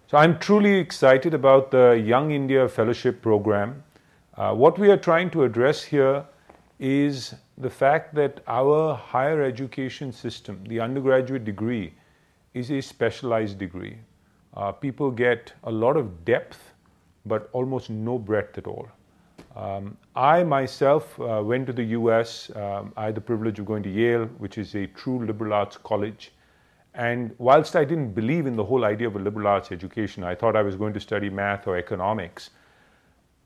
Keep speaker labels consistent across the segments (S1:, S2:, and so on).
S1: So I'm truly excited about the Young India Fellowship Program. What we are trying to address here is the fact that our higher education system, the undergraduate degree, is a specialized degree. People get a lot of depth, but almost no breadth at all. I myself went to the US. I had the privilege of going to Yale, which is a true liberal arts college. And whilst I didn't believe in the whole idea of a liberal arts education, I thought I was going to study math or economics.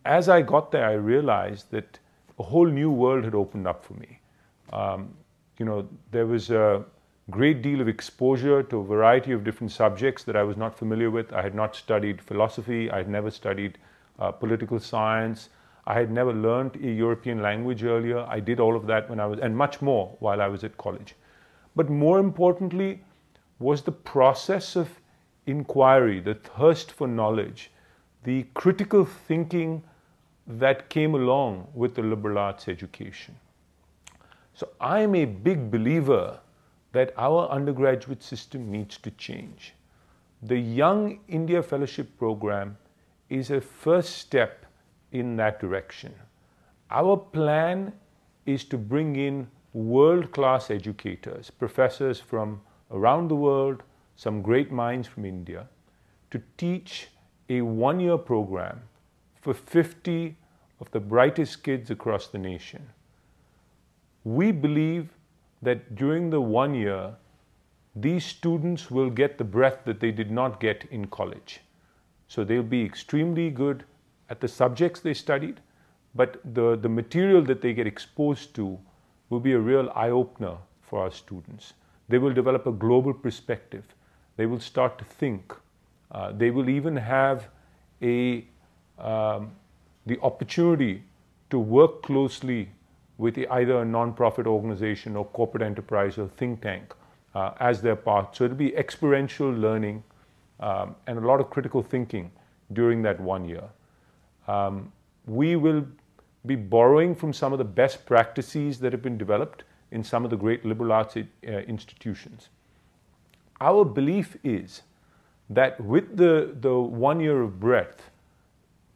S1: As I got there, I realized that a whole new world had opened up for me. There was a great deal of exposure to a variety of different subjects that I was not familiar with. I had not studied philosophy. I had never studied political science. I had never learned a European language earlier. I did all of that and much more while I was at college. But more importantly, was the process of inquiry, the thirst for knowledge, the critical thinking that came along with the liberal arts education. So I am a big believer that our undergraduate system needs to change. The Young India Fellowship Program is a first step in that direction. Our plan is to bring in world-class educators, professors from around the world, some great minds from India, to teach a one-year program for 50 of the brightest kids across the nation. We believe that during the 1 year, these students will get the breadth that they did not get in college. So they'll be extremely good at the subjects they studied, but the material that they get exposed to will be a real eye-opener for our students. They will develop a global perspective. They will start to think. They will even have the opportunity to work closely with either a non-profit organization or corporate enterprise or think tank as their part. So it'll be experiential learning and a lot of critical thinking during that 1 year. We will be borrowing from some of the best practices that have been developed in some of the great liberal arts institutions. Our belief is that with the 1 year of breadth,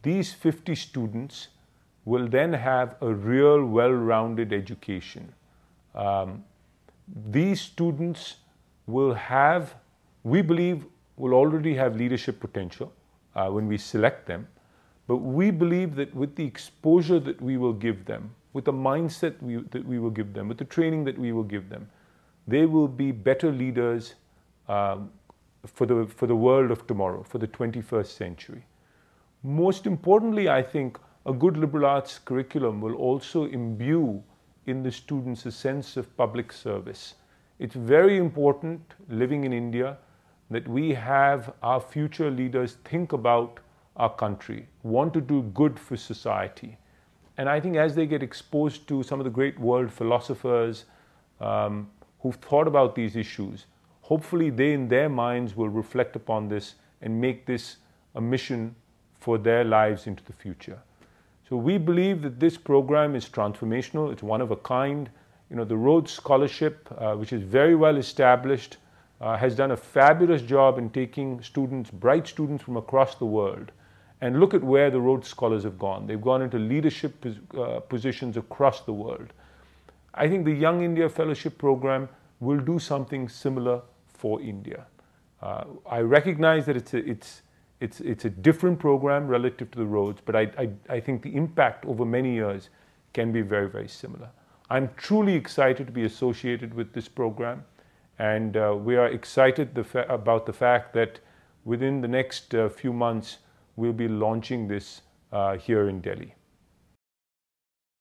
S1: these 50 students will then have a real well-rounded education. These students will have, we believe, will already have leadership potential when we select them. But we believe that with the exposure that we will give them, with the mindset that we will give them, with the training that we will give them, they will be better leaders for the world of tomorrow, for the 21st century. Most importantly, I think a good liberal arts curriculum will also imbue in the students a sense of public service. It's very important, living in India, that we have our future leaders think about our country, want to do good for society. And I think as they get exposed to some of the great world philosophers who've thought about these issues, hopefully they in their minds will reflect upon this and make this a mission for their lives into the future. So we believe that this program is transformational. It's one of a kind. The Rhodes Scholarship, which is very well established, has done a fabulous job in taking students, bright students from across the world. And look at where the Rhodes Scholars have gone. They've gone into leadership positions across the world. I think the Young India Fellowship Program will do something similar for India. I recognize that it's a different program relative to the Rhodes, but I think the impact over many years can be very, very similar. I'm truly excited to be associated with this program, and we are excited about the fact that within the next few months, we'll be launching this here in Delhi.